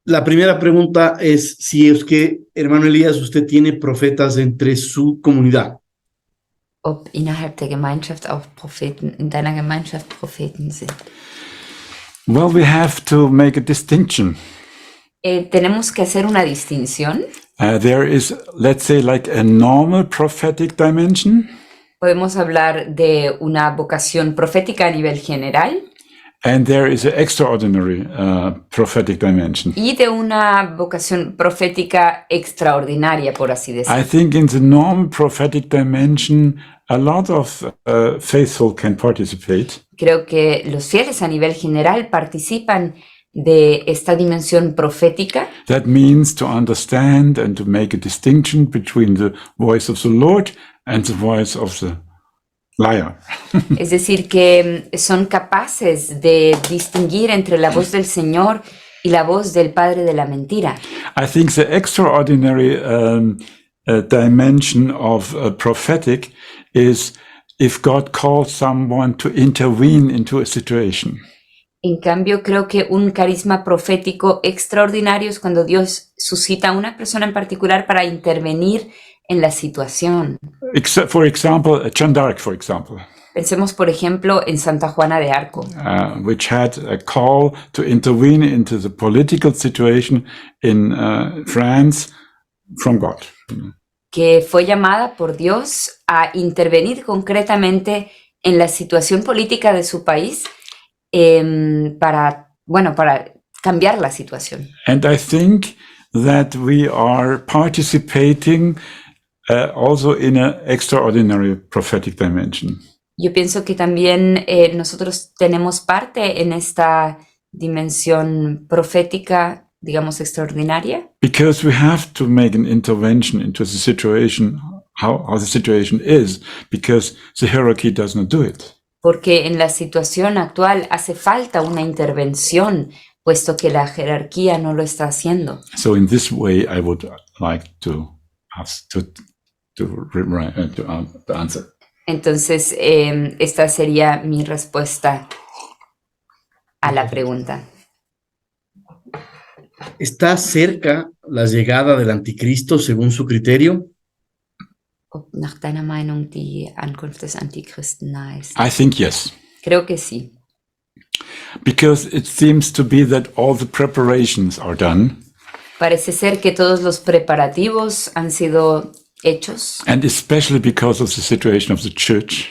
La primera pregunta es si es que, hermano Elías, usted tiene profetas entre su comunidad. Ob innerhalb der Gemeinschaft auch Propheten, in deiner Gemeinschaft Propheten sind. Well, we have to make a distinction. Tenemos que hacer una distinción. There is, let's say, like a normal prophetic dimension. Podemos hablar de una vocación profética a nivel general. And there is an extraordinary prophetic dimension. Y de una vocación profética extraordinaria, por así decirlo. I think in the normal prophetic dimension, a lot of faithful can participate. Creo que los fieles a nivel general participan de esta dimensión profética. That means to understand and to make a distinction between the voice of the Lord and the voice of the liar. Es decir, que son capaces de distinguir entre la voz del Señor y la voz del padre de la mentira. I think the extraordinary dimension of prophetic is if God calls someone to intervene into a situation. En cambio, creo que un carisma profético extraordinario es cuando Dios suscita a una persona en particular para intervenir en la situación. For example, Jeanne d'Arc, for example. Pensemos, por ejemplo, en Santa Juana de Arco, which had a call to intervene into the political situation in France from God. que fue llamada por Dios a intervenir concretamente en la situación política de su país para cambiar la situación. And I think that we are participating also in an extraordinary prophetic dimension. Yo pienso que también nosotros tenemos parte en esta dimensión profética, digamos, extraordinaria. Because we have to make an intervention into the situation, how the situation is, because the hierarchy does not do it. Porque en la situación actual hace falta una intervención, puesto que la jerarquía no lo está haciendo. So in this way, I would like to ask to answer. Entonces, esta sería mi respuesta a la pregunta. ¿Está cerca la llegada del anticristo según su criterio? Ob nach deiner Meinung die Ankunft des Antichristen nahe ist? I think yes. Creo que sí. Because it seems to be that all the preparations are done. Parece ser que todos los preparativos han sido hechos. And especially because of the situation of the church.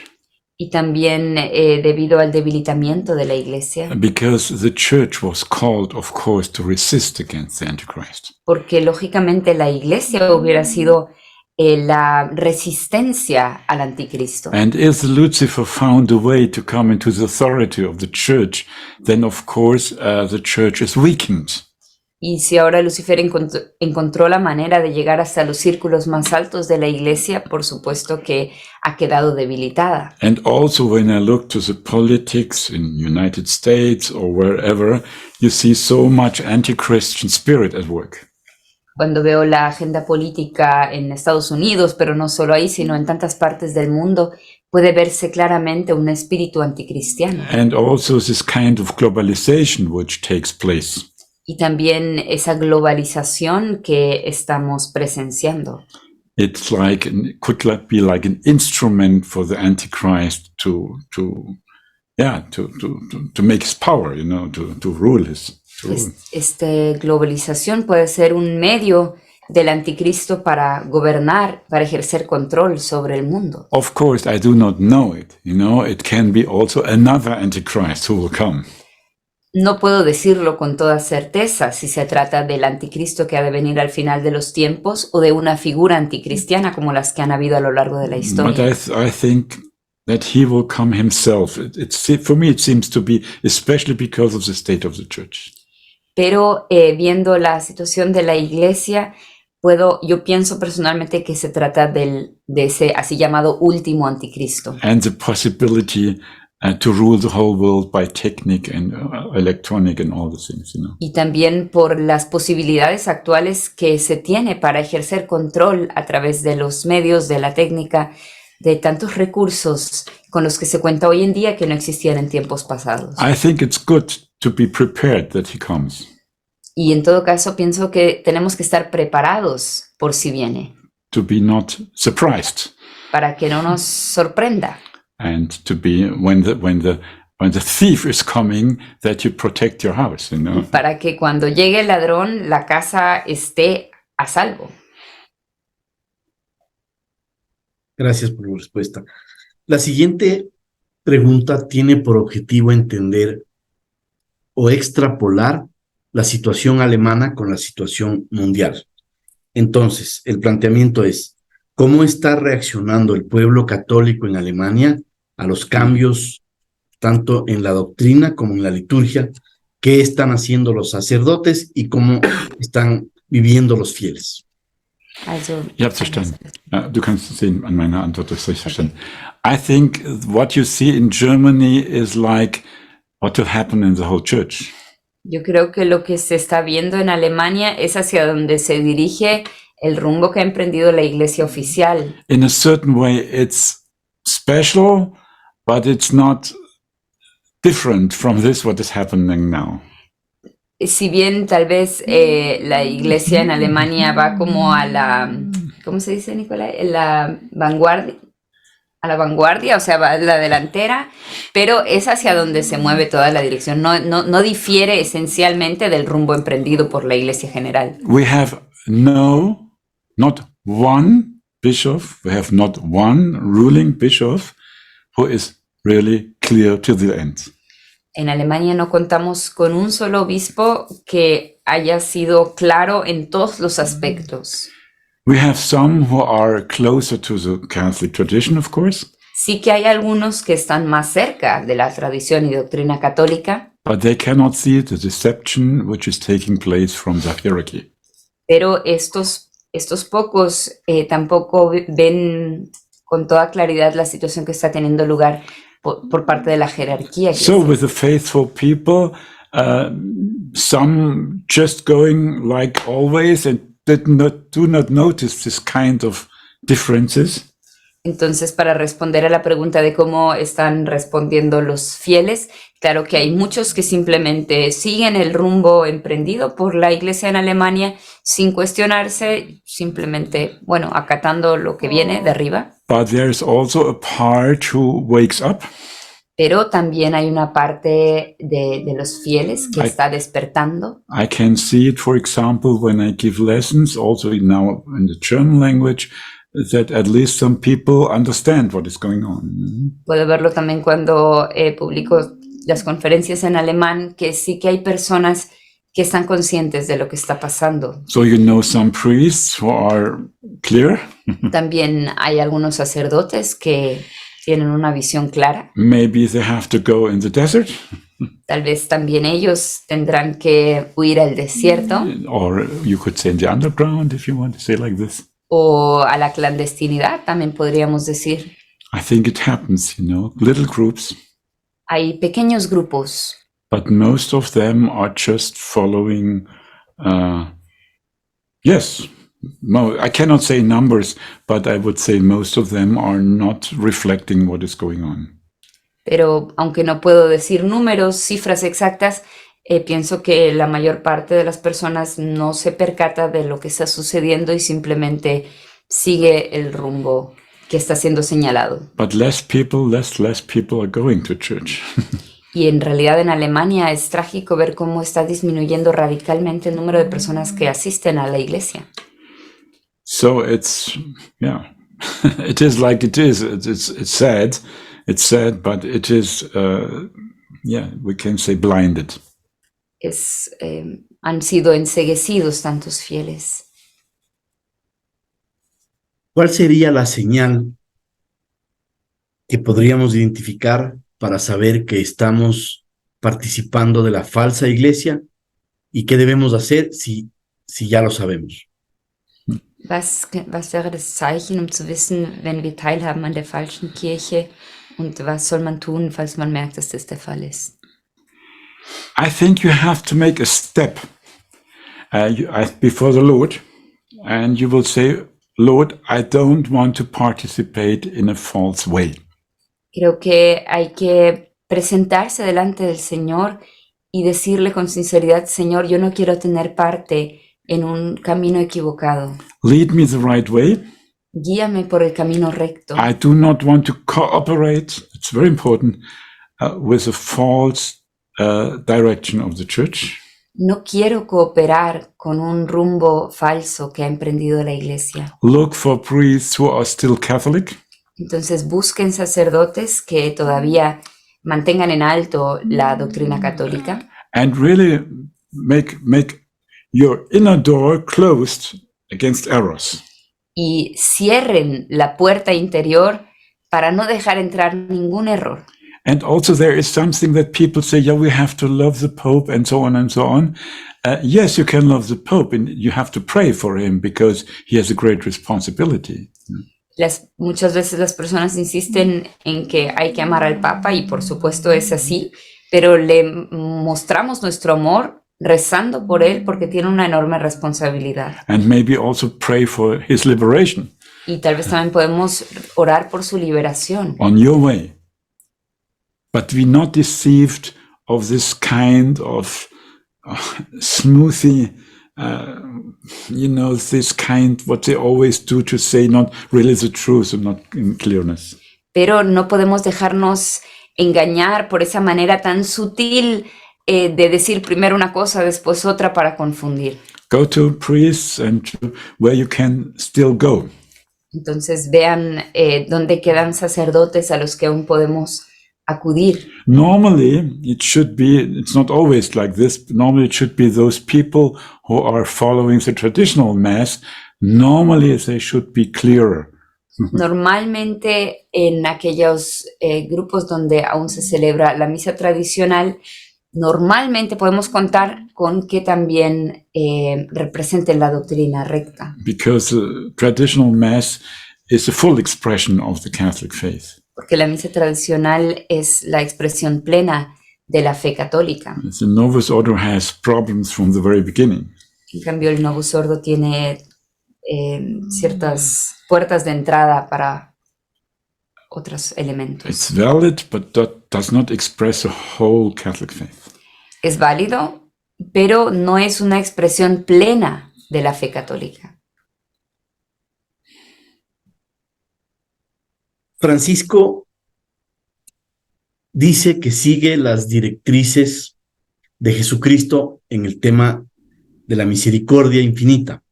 Y también debido al debilitamiento de la iglesia. Because the church was called, of course, to resist against the Antichrist. Porque lógicamente la iglesia hubiera sido la resistencia al anticristo. And if Lucifer found a way to come into the authority of the church, then of course the church is weakened. Y si ahora Lucifer encontró la manera de llegar hasta los círculos más altos de la iglesia, por supuesto que ha quedado debilitada. And also when I look to the politics in United States or wherever, you see so much anti-Christian spirit at work. Cuando veo la agenda política en Estados Unidos, pero no solo ahí, sino en tantas partes del mundo, puede verse claramente un espíritu anticristiano. And also this kind of globalization which takes place. Y también esa globalización que estamos presenciando. It's like, could be like an instrument for the Antichrist to make his power, you know, to rule his. Esta globalización puede ser un medio del anticristo para gobernar, para ejercer control sobre el mundo. Of course, I do not know it. You know, it can be also another Antichrist who will come. No puedo decirlo con toda certeza si se trata del anticristo que ha de venir al final de los tiempos o de una figura anticristiana como las que han habido a lo largo de la historia. But I think that he will come himself. For me, it seems to be especially because of the state of the church. Pero viendo la situación de la iglesia, yo pienso personalmente que se trata de ese así llamado último anticristo. And the possibility to rule the whole world by technique and electronic and all the things, you know. Y también por las posibilidades actuales que se tiene para ejercer control a través de los medios, de la técnica, de tantos recursos con los que se cuenta hoy en día que no existían en tiempos pasados. I think it's good to be prepared that he comes. Y en todo caso, pienso que tenemos que estar preparados por si viene, to be not surprised, para que no nos sorprenda. and to be when the thief is coming, that you protect your house, you know. Para que cuando llegue el ladrón, la casa esté a salvo. Gracias por la respuesta. La siguiente pregunta tiene por objetivo entender o extrapolar la situación alemana con la situación mundial. Entonces, el planteamiento es, ¿cómo está reaccionando el pueblo católico en Alemania a los cambios tanto en la doctrina como en la liturgia? ¿Qué están haciendo los sacerdotes y cómo están viviendo los fieles? Also, Ich habe verstanden. Du kannst sehen an meiner Antwort, das habe ich verstanden. I think what you see in Germany is like what will happen in the whole church. yo creo que lo que se está viendo en Alemania es hacia donde se dirige el rumbo que ha emprendido la iglesia oficial. In a certain way, it's special, but it's not different from this what is happening now. Si bien tal vez la iglesia en Alemania va como a la, ¿cómo se dice, Nicolás? La vanguardia, a la vanguardia, o sea, va a la delantera, pero es hacia donde se mueve toda la dirección. No difiere esencialmente del rumbo emprendido por la iglesia general. We have not one bishop, we have not one ruling bishop who is really clear to the end. En Alemania no contamos con un solo obispo que haya sido claro en todos los aspectos. We have some who are closer to the Catholic tradition, of course, Sí que hay algunos que están más cerca de la tradición y doctrina católica, but they cannot see the deception which is taking place from the hierarchy. pero estos pocos tampoco ven con toda claridad la situación que está teniendo lugar por parte de la jerarquía. So with the faithful people, some just going like always and do not notice this kind of differences. Entonces, para responder a la pregunta de cómo están respondiendo los fieles, claro que hay muchos que simplemente siguen el rumbo emprendido por la iglesia en Alemania sin cuestionarse, simplemente, bueno, acatando lo que viene de arriba. But there's also a part who wakes up. Pero también hay una parte de los fieles que está despertando. I can see it, for example, when I give lessons, also now in the German language, that at least some people understand what is going on. Puedo verlo también cuando publico las conferencias en alemán, que sí que hay personas que están conscientes de lo que está pasando. So you know some priests who are clear. También hay algunos sacerdotes que tienen una visión clara. Maybe they have to go in the desert, Tal vez también ellos tendrán que huir al desierto or you could say in the underground, if you want to say like this. o a la clandestinidad, también podríamos decir. I think it happens, little groups, Hay pequeños grupos, but most of them are just following, I cannot say numbers, but I would say most of them are not reflecting what is going on. pero aunque no puedo decir números, cifras exactas, pienso que la mayor parte de las personas no se percata de lo que está sucediendo y simplemente sigue el rumbo que está siendo señalado. But less people are going to church. Y en realidad en Alemania es trágico ver cómo está disminuyendo radicalmente el número de personas que asisten a la iglesia. So it's, it is like it is. It's sad. It's sad, but it is, we can say blinded. Han sido enceguecidos tantos fieles. ¿Cuál sería la señal que podríamos identificar para saber que estamos participando de la falsa iglesia y qué debemos hacer si ya lo sabemos? Was wäre das Zeichen, zu wissen, wenn wir teilhaben an der falschen Kirche, und was soll man tun, falls man merkt, dass das der Fall ist? I think you have to make a step before the Lord, and you will say, Lord, I don't want to participate in a false way. Creo que hay que presentarse delante del Señor y decirle con sinceridad, Señor, yo no quiero tener parte en un camino equivocado. Lead me the right way. Guíame por el camino recto. I do not want to cooperate, it's very important, with a false direction of the church. No quiero cooperar con un rumbo falso que ha emprendido la iglesia. Look for priests who are still Catholic. Entonces busquen sacerdotes que todavía mantengan en alto la doctrina católica And really make your inner door closed against errors. y cierren la puerta interior para no dejar entrar ningún error. And also there is something that people say, yeah, we have to love the Pope and so on and so on. Yes, you can love the Pope and you have to pray for him because he has a great responsibility. Muchas veces las personas insisten en que hay que amar al Papa y por supuesto es así, pero le mostramos nuestro amor rezando por él porque tiene una enorme responsabilidad. And maybe also pray for his liberation. Y tal vez también podemos orar por su liberación. On your way. But be not deceived of this kind of smoothie, this kind, what they always do to say not really the truth and not in clearness. Pero no podemos dejarnos engañar por esa manera tan sutil de decir primero una cosa, después otra para confundir. Go to priests and to where you can still go. Entonces vean dónde quedan sacerdotes a los que aún podemos acudir. Normally, it's not always like this, but normally it should be those people who are following the traditional mass. Normally they should be clearer. Normalmente en aquellos grupos donde aún se celebra la misa tradicional, normalmente podemos contar con que también representen la doctrina recta. Because the traditional mass is a full expression of the Catholic faith. Porque la misa tradicional es la expresión plena de la fe católica. The Novus Ordo has problems from the very beginning. En cambio, el Novus Ordo tiene ciertas puertas de entrada para otros elementos. It's valid, but that does not express the whole Catholic faith. Es válido, pero no es una expresión plena de la fe católica. Francisco dice que sigue las directrices de Jesucristo en el tema de la misericordia infinita.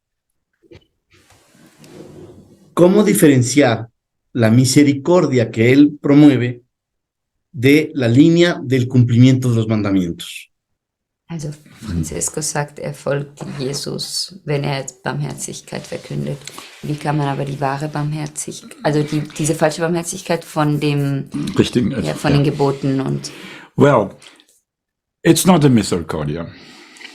¿Cómo diferenciar la misericordia que él promueve de la línea del cumplimiento de los mandamientos? Also Francisco sagt, folgt Jesus, wenn Barmherzigkeit verkündet. Wie kann man aber die wahre Barmherzigkeit, also diese falsche Barmherzigkeit von den Geboten und... Well, it's not a misericordia.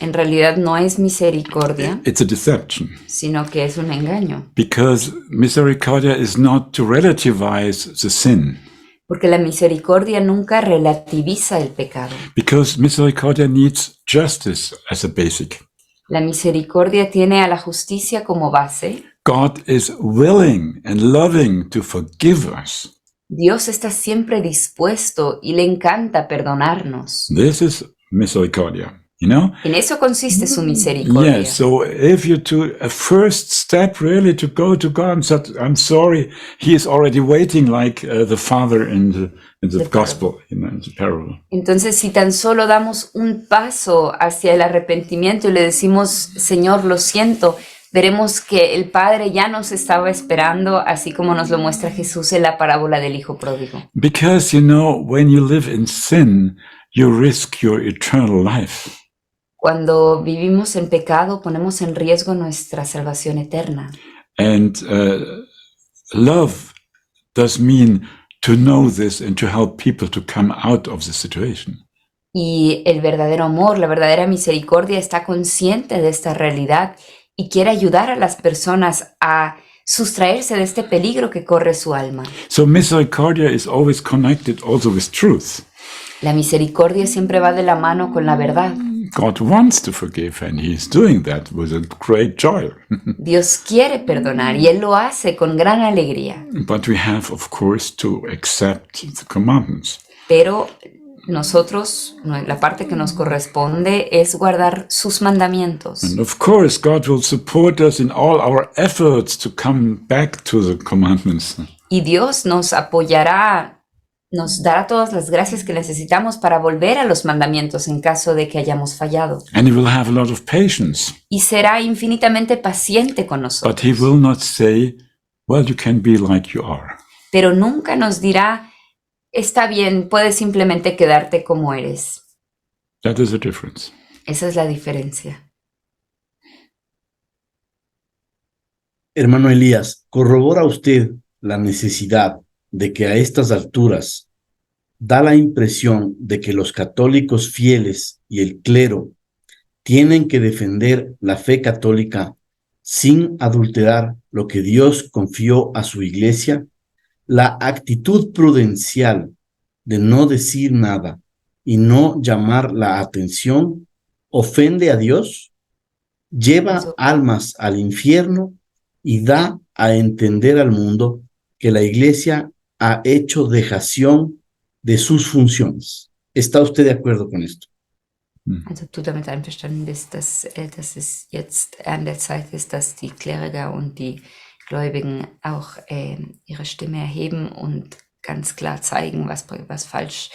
En realidad no es misericordia, It's a deception. sino que es un engaño. Because misericordia is not to relativize the sin. Porque la misericordia nunca relativiza el pecado. Because misericordia needs justice as a basic. La misericordia tiene a la justicia como base. God is willing and loving to forgive us. Dios está siempre dispuesto y le encanta perdonarnos. This is misericordia. You know? En eso consiste su misericordia. Yes, so if you do a first step really to go to God and say, I'm sorry, he is already waiting like the father in the gospel, in the parable. Entonces, si tan solo damos un paso hacia el arrepentimiento y le decimos, Señor, lo siento, veremos que el Padre ya nos estaba esperando, así como nos lo muestra Jesús en la parábola del Hijo Pródigo. Because, when you live in sin, you risk your eternal life. Cuando vivimos en pecado, ponemos en riesgo nuestra salvación eterna. And love does mean to know this and to help people to come out of the situation. Y el verdadero amor, la verdadera misericordia está consciente de esta realidad y quiere ayudar a las personas a sustraerse de este peligro que corre su alma. So misericordia is always connected also with truth. La misericordia siempre va de la mano con la verdad. God wants to forgive and he is doing that with a great joy. Dios quiere perdonar y Él lo hace con gran alegría. But we have, of course, to accept the commandments. Pero nosotros, la parte que nos corresponde es guardar sus mandamientos. And of course, God will support us in all our efforts to come back to the commandments. Y Dios nos apoyará, nos dará todas las gracias que necesitamos para volver a los mandamientos en caso de que hayamos fallado. And He will have a lot of patience. Y será infinitamente paciente con nosotros. But He will not say, well, you can be like you are. Pero nunca nos dirá, está bien, puedes simplemente quedarte como eres. That is the difference. Esa es la diferencia. Hermano Elías, ¿corrobora usted la necesidad de que a estas alturas da la impresión de que los católicos fieles y el clero tienen que defender la fe católica sin adulterar lo que Dios confió a su iglesia? La actitud prudencial de no decir nada y no llamar la atención ofende a Dios, lleva almas al infierno y da a entender al mundo que la iglesia ha hecho dejación de sus funciones. ¿Está usted de acuerdo con esto? Also du damit einverstanden bist, dass es jetzt an der Zeit ist, dass die Kleriker und die Gläubigen auch ihre Stimme erheben und ganz klar zeigen, was falsch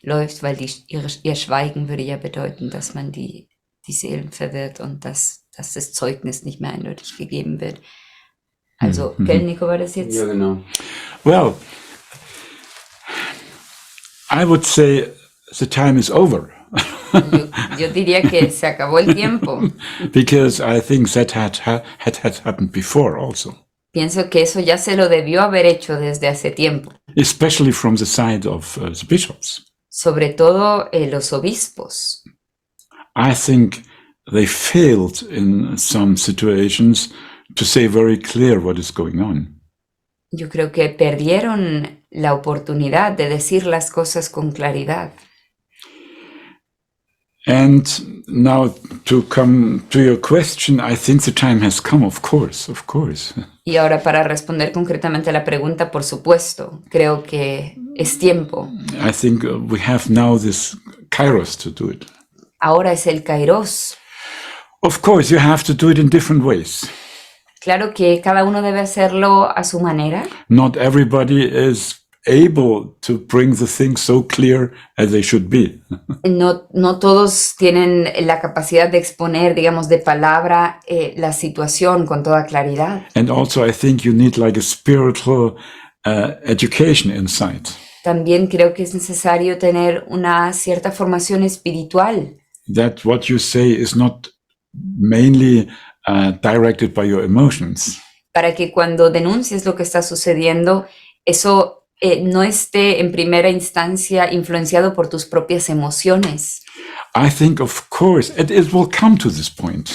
läuft, weil ihr Schweigen würde ja bedeuten, dass man die Seelen verwirrt und dass das Zeugnis nicht mehr eindeutig gegeben wird. Also, gell, Nico, war das jetzt? Ja, genau. Well, I would say the time is over. Yo diría que se acabó el tiempo. Because I think that had happened before also. Pienso que eso ya se lo debió haber hecho desde hace tiempo. Especially from the side of the bishops. Sobre todo los obispos. I think they failed in some situations to say very clear what is going on. Yo creo que perdieron la oportunidad de decir las cosas con claridad. And now to come to your question, I think the time has come, of course. Y ahora para responder concretamente a la pregunta, por supuesto, creo que es tiempo. I think we have now this kairos to do it. Ahora es el kairos. Of course, you have to do it in different ways. Claro que cada uno debe hacerlo a su manera. Not everybody is able to bring the things so clear as they should be. No todos tienen la capacidad de exponer, digamos, de palabra la situación con toda claridad. And also I think you need like a spiritual education inside. También creo que es necesario tener una cierta formación espiritual. That what you say is not mainly directed by your emotions. Para que cuando denuncies lo que está sucediendo, eso no esté en primera instancia influenciado por tus propias emociones. I think, of course, it will come to this point.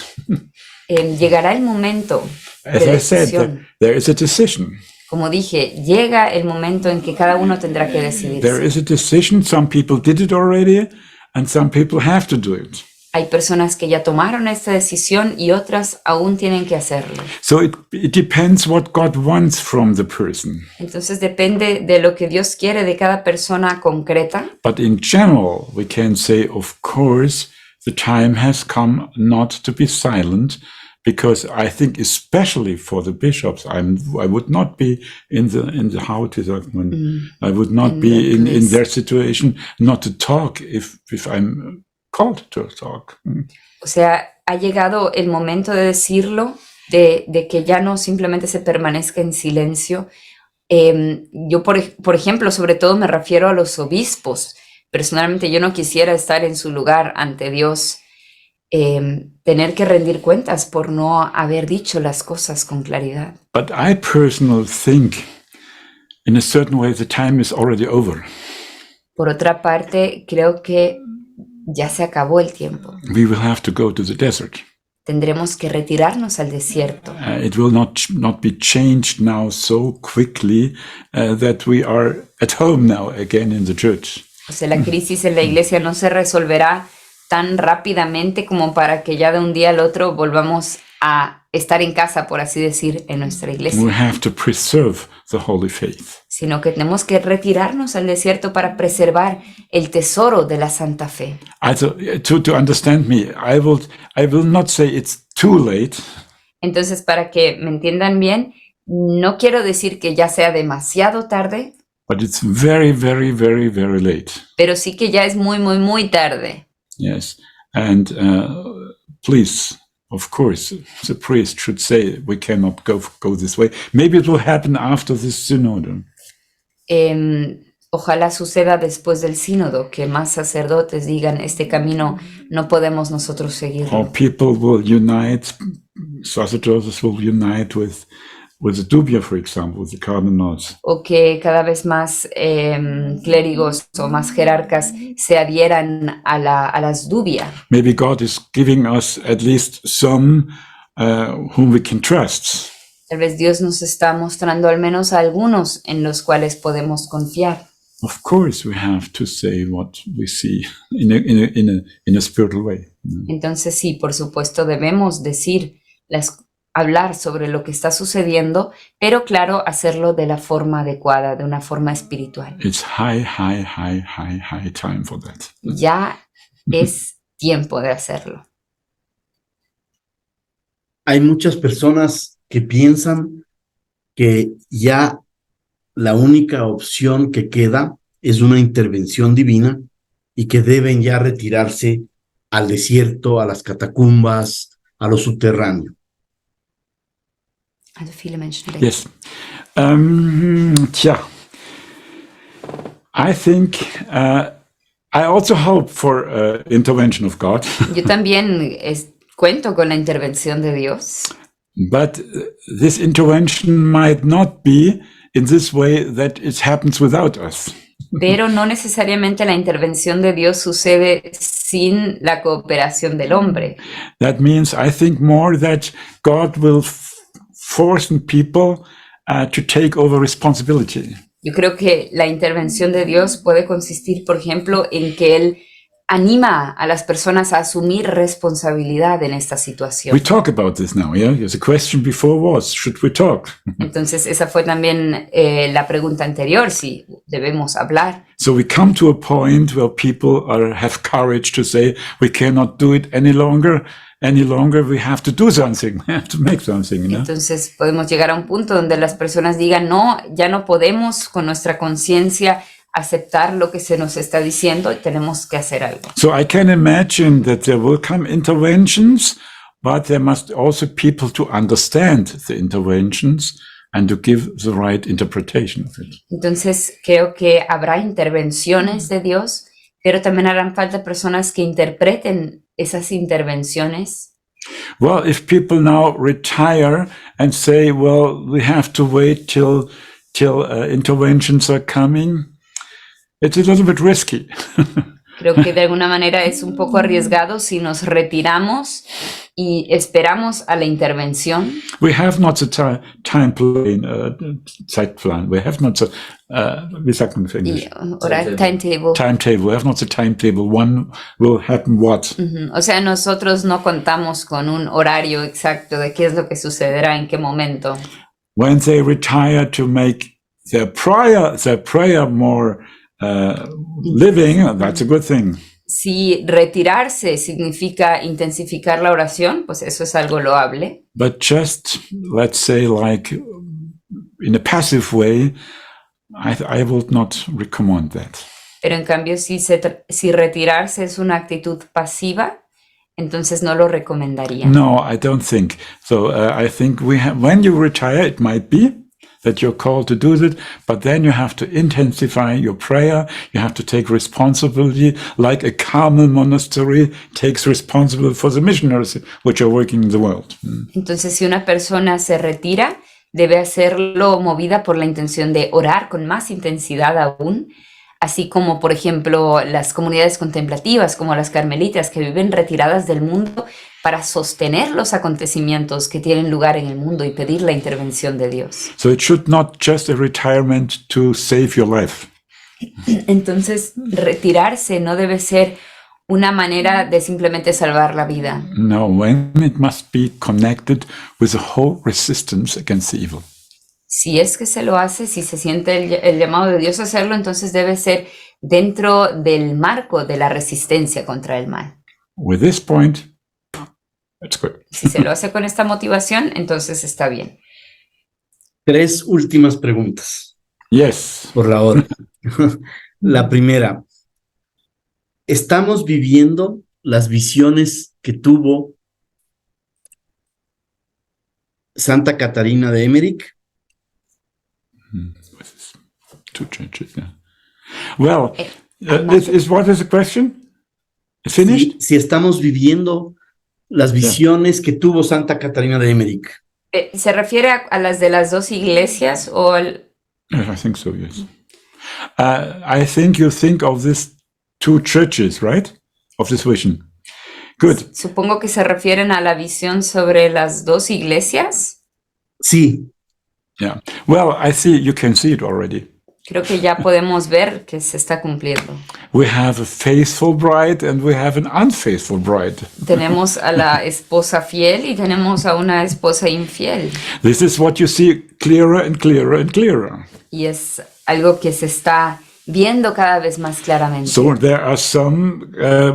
Llegará el momento de As I decisión. said, there is a decision. Como dije, llega el momento en que cada uno tendrá que decidirse. There is a decision. Some people did it already, and some people have to do it. Hay personas que ya tomaron esta decisión y otras aún tienen que hacerlo. So it depends what God wants from the person. Entonces depende de lo que Dios quiere de cada persona concreta. But in general, we can say, of course, the time has come not to be silent, because I think, especially for the bishops, I would not be in the how to say, I would not be in their situation not to talk if I'm called to talk. O sea, ha llegado el momento de decirlo, de que ya no simplemente se permanezca en silencio. Yo, por ejemplo, sobre todo me refiero a los obispos. Personalmente, yo no quisiera estar en su lugar ante Dios, tener que rendir cuentas por no haber dicho las cosas con claridad. But I personally think, in a certain way, the time is already over. Por otra parte, creo que ya se acabó el tiempo. We will have to go to the desert. Tendremos que retirarnos al desierto. It will not be changed now so quickly that we are at home now again in the church. O sea, la crisis en la iglesia no se resolverá tan rápidamente como para que ya de un día al otro volvamos a estar en casa, por así decir, en nuestra We iglesia, have to preserve the holy faith. sino que tenemos que retirarnos al desierto para preservar el tesoro de la santa fe. Also, to understand me, I will not say it's too late, Entonces, para que me entiendan bien, no quiero decir que ya sea demasiado tarde, but it's very, very, very, very late. pero sí que ya es muy, muy, muy tarde. Yes. And please, of course, the priest should say we cannot go this way. Maybe it will happen after this synod. Ojalá suceda después del sínodo, que más sacerdotes digan, este camino no podemos nosotros Or seguirlo. people will unite, sacerdotes will unite with the dubia, for example, with the cardinals. O que cada vez más clérigos o más jerarcas se adhieran a las dubia. Maybe God is giving us at least some whom we can trust. Tal vez Dios nos está mostrando al menos a algunos en los cuales podemos confiar. Of course, we have to say what we see in a spiritual way. Entonces sí, por supuesto, debemos hablar sobre lo que está sucediendo, pero claro, hacerlo de la forma adecuada, de una forma espiritual. It's high time for that. Ya es tiempo de hacerlo. Hay muchas personas que piensan que ya la única opción que queda es una intervención divina y que deben ya retirarse al desierto, a las catacumbas, a lo subterráneo. Also viele Menschen denken. Yes. I think I also hope for intervention of God, Yo también cuento con la intervención de Dios, but this intervention might not be in this way that it happens without us. pero no necesariamente la intervención de Dios sucede sin la cooperación del hombre. That means I think more that God will force people to take over responsibility. Yo creo que la intervención de Dios puede consistir, por ejemplo, en que Él anima a las personas a asumir responsabilidad en esta situación. We talk about this now, yeah? The question before was, should we talk? Entonces, esa fue también la pregunta anterior, si debemos hablar. So we come to a point where people have courage to say, we cannot do it any longer, we have to do something, we have to make something, you know? Entonces, podemos llegar a un punto donde las personas digan, no, ya no podemos con nuestra conciencia aceptar lo que se nos está diciendo y tenemos que hacer algo. So I can imagine that there will come interventions, but there must also people to understand the interventions and to give the right interpretation of it. Entonces, creo que habrá intervenciones de Dios, pero también harán falta personas que interpreten esas intervenciones. Well, if people now retire and say, well, we have to wait till interventions are coming, it's a little bit risky. Creo que de alguna manera es un poco arriesgado si nos retiramos y esperamos a la intervención. We have not the Zeitplan. We have not the, wie sagt man in English? Timetable. Timetable. We have not the timetable. One will happen what? O sea, nosotros no contamos con un horario exacto de qué es lo que sucederá en qué momento. When they retire to make their prayer more living, that's a good thing. Si retirarse significa intensificar la oración, pues eso es algo loable. But just, let's say, like in a passive way, I would not recommend that. Pero en cambio, si retirarse es una actitud pasiva, entonces no lo recomendaría. No, I don't think. So I think when you retire, it might be that you're called to do that, but then you have to intensify your prayer. You have to take responsibility, like a Carmel monastery takes responsibility for the missionaries which are working in the world. Entonces, si una persona se retira, debe hacerlo movida por la intención de orar con más intensidad aún, así como, por ejemplo, las comunidades contemplativas, como las carmelitas, que viven retiradas del mundo para sostener los acontecimientos que tienen lugar en el mundo y pedir la intervención de Dios. So it should not just a retirement to save your life. Entonces, retirarse no debe ser una manera de simplemente salvar la vida. No, when it must be connected with a whole resistance against the evil. Si es que se lo hace, si se siente el llamado de Dios a hacerlo, entonces debe ser dentro del marco de la resistencia contra el mal. With this point, that's good. Si se lo hace con esta motivación, entonces está bien. 3 últimas preguntas Yes. por la hora. La primera, ¿estamos viviendo las visiones que tuvo Santa Catarina de Emmerich? Two churches, yeah. Well, Armando. what is the question? Finished? Si estamos viviendo las visiones que tuvo Santa Catarina de Emmerich. ¿Se refiere a las de las dos iglesias o al... I think so, yes. I think you think of these two churches, right? Of this vision. Good. Supongo que se refieren a la visión sobre las dos iglesias? Sí, Yeah. Well, I see you can see it already. Creo que ya podemos ver que se está cumpliendo. We have a faithful bride and we have an unfaithful bride. Tenemos a la esposa fiel y tenemos a una esposa infiel. This is what you see clearer and clearer and clearer. Y es algo que se está viendo cada vez más claramente. So there are some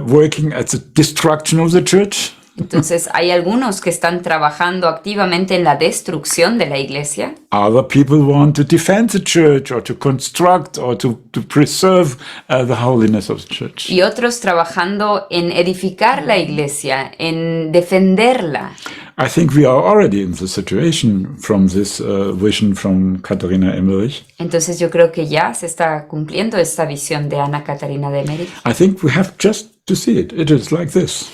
working at the destruction of the church. Entonces hay algunos que están trabajando activamente en la destrucción de la iglesia. Other people want to defend the church or to construct or to preserve the holiness of the church. Y otros trabajando en edificar la iglesia, en defenderla. I think we are already in the situation from this vision from Katharina Emmerich. Entonces yo creo que ya se está cumpliendo esta visión de Ana Catarina de Emmerich. I think we have just to see it. It is like this.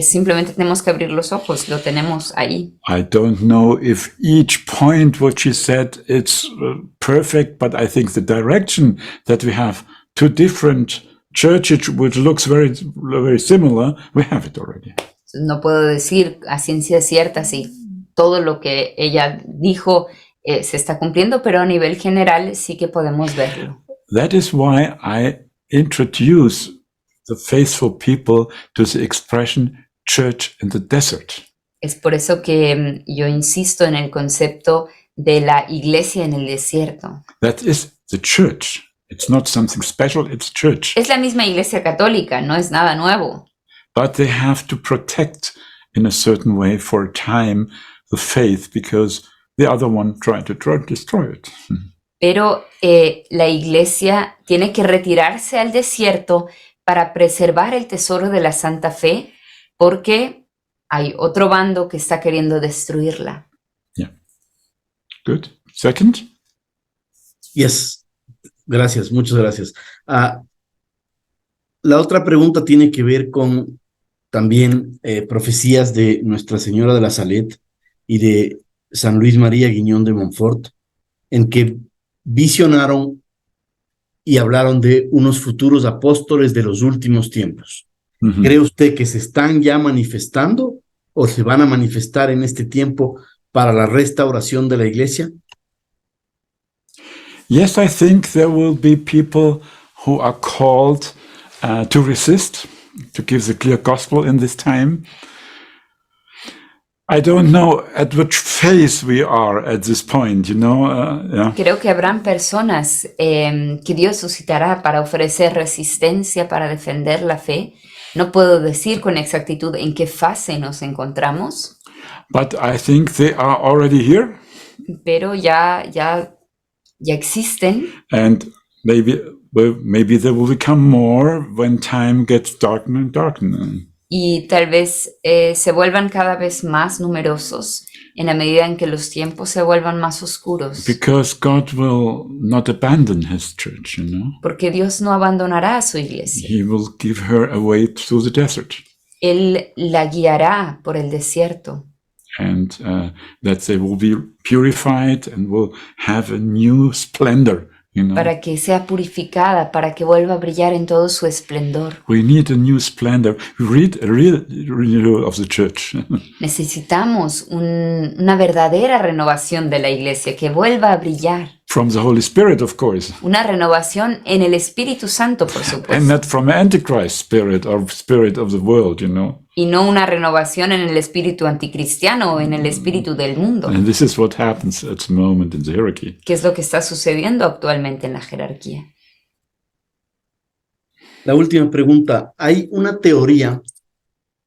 Simplemente tenemos que abrir los ojos, lo tenemos ahí. I don't know if each point what she said it's perfect, but I think the direction that we have two different churches which looks very similar, we have it already. No puedo decir a ciencia cierta si todo lo que ella dijo se está cumpliendo, pero a nivel general sí que podemos verlo. That is why I introduce the faithful people to the expression church in the desert. Es por eso que yo insisto en el concepto de la iglesia en el desierto. That is the church. It's not something special, it's church. Es la misma iglesia católica, no es nada nuevo. But they have to protect in a certain way for a time the faith because the other one tried to destroy it. Pero la iglesia tiene que retirarse al desierto para preservar el tesoro de la Santa Fe, porque hay otro bando que está queriendo destruirla. Yeah. Good. Second? yes. Gracias, muchas gracias. La otra pregunta tiene que ver con también profecías de Nuestra Señora de la Salet y de San Luis María Guiñón de Montfort, en que visionaron y hablaron de unos futuros apóstoles de los últimos tiempos. Mm-hmm. ¿Cree usted que se están ya manifestando o se van a manifestar en este tiempo para la restauración de la iglesia? Yes, I think there will be people who are called to resist, to give the clear gospel in this time. I don't know at which phase we are at this point, you know. Yeah. Creo que habrán personas que Dios suscitará para ofrecer resistencia, para defender la fe. No puedo decir con exactitud en qué fase nos encontramos, But I think they are already here, pero ya existen. and maybe they will become more when time gets darker and darker. Y tal vez se vuelvan cada vez más numerosos en la medida en que los tiempos se vuelvan más oscuros. Because God will not abandon his church, you know. Porque Dios no abandonará a su iglesia. He will give her a way through the desert, Él la guiará por el desierto. and that they will be purified and will have a new splendor, you know. Para que sea purificada, para que vuelva a brillar en todo su esplendor. We need a new splendor. We read a real renewal of the church. Necesitamos una verdadera renovación de la iglesia, que vuelva a brillar. from the Holy Spirit, of course, Una renovación en el Espíritu Santo, por and supuesto. not from an Antichrist spirit or spirit of the world, you know. Y no una renovación en el espíritu anticristiano o en el espíritu del mundo, And this is what happens at the moment in the hierarchy. que es lo que está sucediendo actualmente en la jerarquía. La última pregunta. Hay una teoría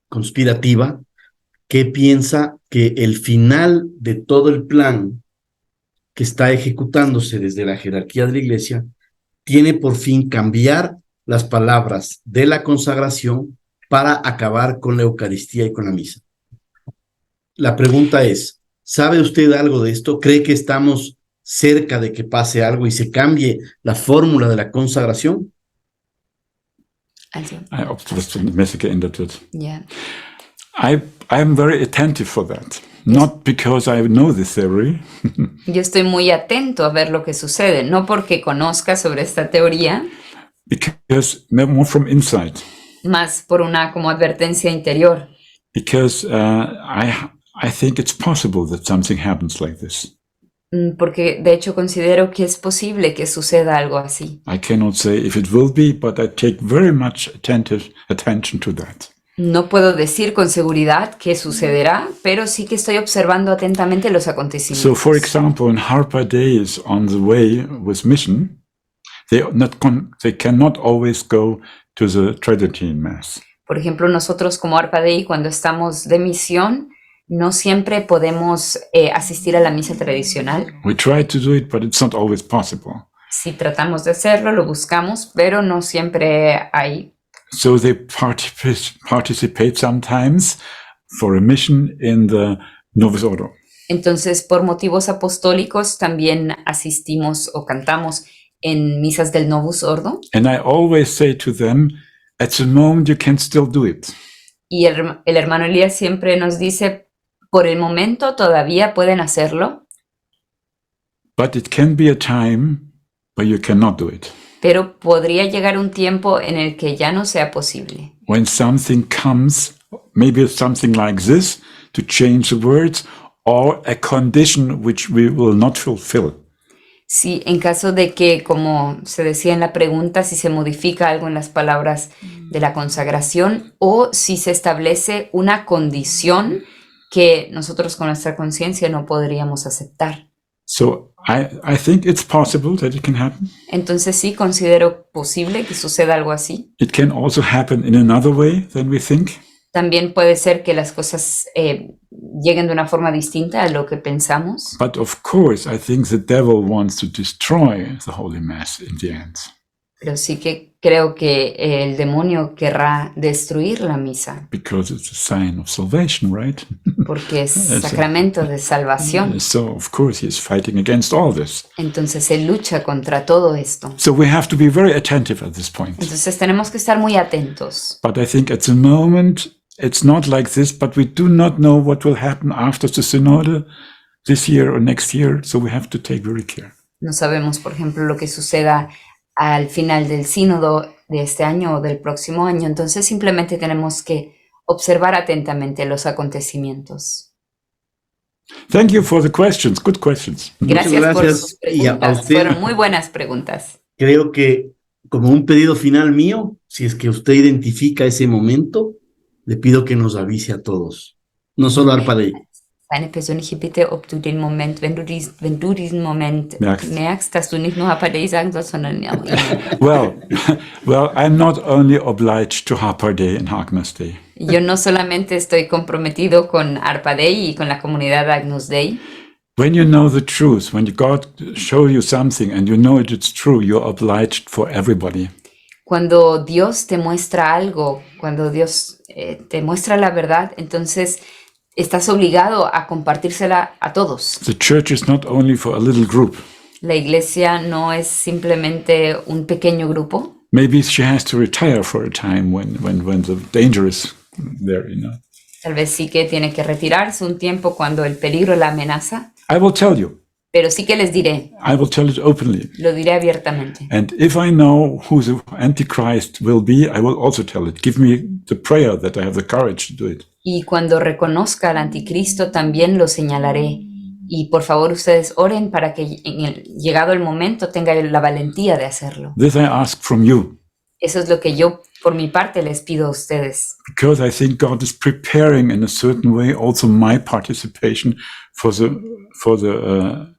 conspirativa que piensa que el final de todo el plan que está ejecutándose desde la jerarquía de la iglesia tiene por fin cambiar las palabras de la consagración para acabar con la Eucaristía y con la misa. La pregunta es, ¿sabe usted algo de esto? ¿Cree que estamos cerca de que pase algo y se cambie la fórmula de la consagración? Also, Was die Messe geändert wird. ya. I am very attentive for that. Not because I know the theory, Yo estoy muy atento a ver lo que sucede, no porque conozca sobre esta teoría, because more from inside. más por una como advertencia interior, Because I think it's possible that something happens like this. porque de hecho considero que es posible que suceda algo así. I cannot say if it will be, but I take very much attention to that. No puedo decir con seguridad qué sucederá, pero sí que estoy observando atentamente los So, acontecimientos. for example, when Harper Day is on the way with mission, they cannot always go to the Tridentine Mass. Por ejemplo, nosotros como Arpa Dei, cuando estamos de misión, no siempre podemos asistir a la misa tradicional. We try to do it, but it's not always possible. Si tratamos de hacerlo, lo buscamos, pero no siempre hay. So they participate sometimes for a mission in the Novus Ordo. Entonces, por motivos apostólicos, también asistimos o cantamos en misas del Novus Ordo. And I always say to them, at the moment you can still do it. Y el hermano Elías siempre nos dice, por el momento todavía pueden hacerlo, But it can be a time where you cannot do it. pero podría llegar un tiempo en el que ya no sea posible. When something comes, maybe something like this, to change the words, or a condition which we will not fulfill. Sí, en caso de que, como se decía en la pregunta, si se modifica algo en las palabras de la consagración o si se establece una condición que nosotros con nuestra conciencia no podríamos aceptar. So I think it's possible that it can happen. Entonces sí considero posible que suceda algo así. It can also happen in another way than we think. También puede ser que las cosas lleguen de una forma distinta a lo que pensamos. But of course, I think the devil wants to destroy the Holy Mass in the end. Pero sí que creo que el demonio querrá destruir la misa, Because it's a sign of salvation, right? porque es sacramento de salvación. So, of course, he is fighting against all this. Entonces él lucha contra todo esto. So we have to be very attentive at this point. Entonces tenemos que estar muy atentos. But I think at the moment, it's not like this, but we do not know what will happen after the synod this year or next year, so we have to take very care. No sabemos, por ejemplo, lo que suceda al final del sínodo de este año o del próximo año. Entonces simplemente tenemos que observar atentamente los acontecimientos. Thank you for the questions. Good questions. Gracias por gracias. sus Y a preguntas. usted. Fueron muy buenas preguntas. Creo que como un pedido final mío, si es que usted identifica ese momento, le pido que nos avise a todos. No solo a Arpa Dei. Eine persönliche Bitte, ob du den Moment, wenn du diesen Moment Merkst. merkst, dass du nicht nur Harpa Dei sagen sollst, sondern auch ihn. Well, I'm not only obliged to Harper Day and Agnus Day. Yo no solamente estoy comprometido con Arpa Dei y con la comunidad Agnus Dei. When you know the truth, when God shows you something and you know it's true, you're obliged for everybody. Cuando Dios te muestra algo, cuando Dios te muestra la verdad, entonces estás obligado a compartírsela a todos. The church is not only for a little group. La iglesia no es simplemente un pequeño grupo. Maybe she has to retire for a time when the danger is there, you know. Tal vez sí que tiene que retirarse un tiempo cuando el peligro la amenaza, I will tell you. pero sí que les diré, I will tell it openly. lo diré abiertamente. And if I know who the Antichrist will be, I will also tell it. Give me the prayer that I have the courage to do it. Y cuando reconozca al anticristo también lo señalaré. Y por favor ustedes oren para que llegado el momento tenga la valentía de hacerlo. This I ask from you, Eso es lo que yo por mi parte les pido a ustedes. because I think God is preparing in a certain way also my participation for the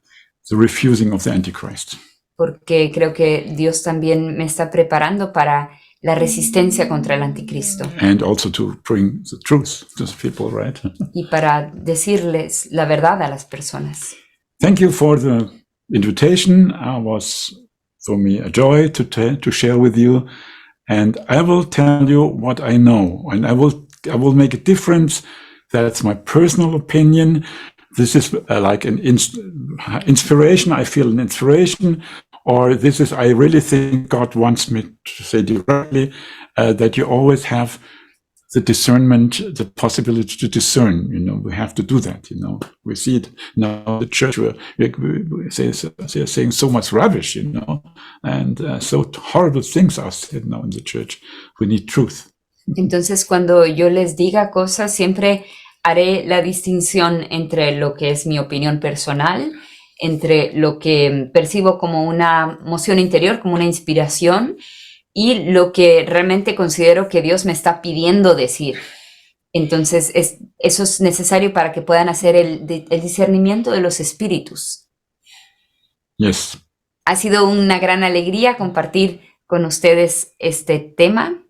refusing of the Antichrist. Porque creo que Dios también me está preparando para la resistencia contra el anticristo And also to bring the truth to the people, right? y para decirles la verdad a las personas. Thank you for the invitation. It was for me a joy to share with you. And I will tell you what I know, and I will make a difference. That's my personal opinion. This is like an inspiration. I feel an inspiration, or this is, I really think God wants me to say directly that you always have the discernment, the possibility to discern. We have to do that. We see it now. The church, they're saying so much rubbish, and so horrible things are said now in the church. We need truth. Entonces, cuando yo les diga cosas, siempre haré la distinción entre lo que es mi opinión personal, entre lo que percibo como una moción interior, como una inspiración, y lo que realmente considero que Dios me está pidiendo decir. Entonces, eso es necesario para que puedan hacer el discernimiento de los espíritus. Yes. Ha sido una gran alegría compartir con ustedes este tema.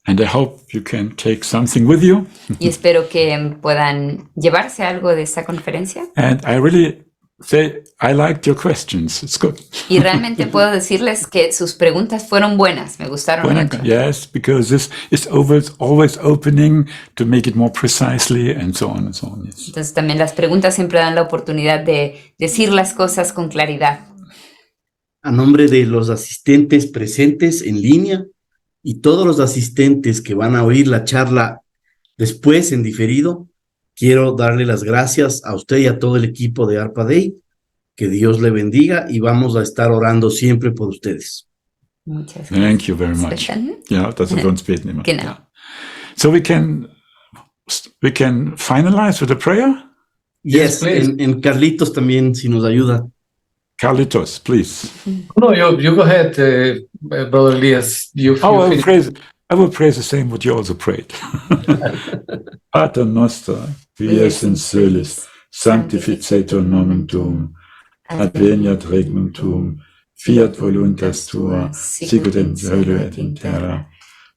And I hope you can take something with you. Y espero que puedan llevarse algo de esta conferencia. And I really say I liked your questions. It's good. Y realmente puedo decirles que sus preguntas fueron buenas, me gustaron mucho. Yes, because this is always opening to make it more precisely and so on and so on. Yes. Entonces también las preguntas siempre dan la oportunidad de decir las cosas con claridad. A nombre de los asistentes presentes en línea y todos los asistentes que van a oír la charla después en diferido, quiero darle las gracias a usted y a todo el equipo de ARPA Day. Que Dios le bendiga y vamos a estar orando siempre por ustedes. Muchas gracias. Thank you very much. Ja, das ist uns beten immer. Genau. Yeah. So we can finalize with a prayer? Yes, please. en Carlitos también, si nos ayuda. Carlitos, please. No, you go ahead, Brother Elias. You I will pray the same what you also prayed. Pater noster, qui es in celis, sanctificetur nomen tuum, adveniat regnum tuum, fiat voluntas tua, sicut in cielo et in terra.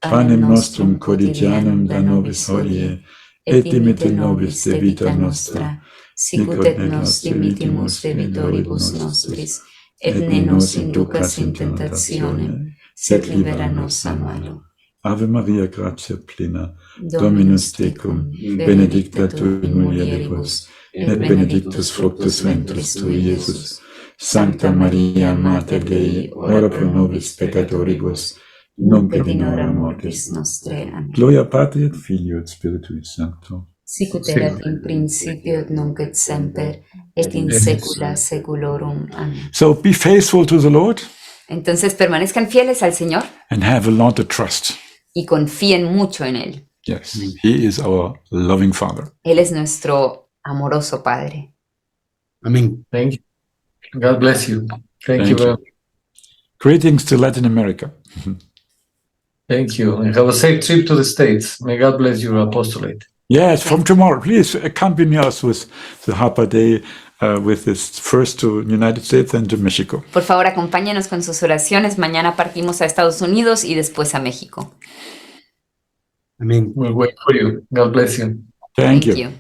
Panem nostrum quotidianum da nobis hodie, et dimitte nobis debita nostra, sicut et nos dimittimus debitoribus nostris, et ne nos inducas in tentationem, sed libera nos a malo. Ave Maria, gratia plena, Dominus tecum, benedicta tu in mulieribus, et benedictus fructus ventris tui, Iesus. Sancta Maria, Mater Dei, ora pro nobis peccatoribus, nunc et in hora mortis nostrae. Amen. Gloria Patri et Filio et Spiritui Sancto. Sicut erat in principio et nunc et semper, et in saecula saeculorum. Amen. So be faithful to the Lord Entonces permanezcan fieles al Señor and have a lot of trust. y confíen mucho en Él. Yes, He is our loving Father. Él es nuestro amoroso Padre. Amén. Thank you. God bless you. Thank Thank you. you. Greetings to Latin America. Thank you. And have a safe trip to the States. May God bless your apostolate. Yes, from tomorrow, please accompany us with the Harper Day, with this first to United States and to Mexico. Por favor, acompáñenos con sus oraciones. Mañana partimos a Estados Unidos y después a México. Amén. We'll wait for you. God bless you. Thank you. you.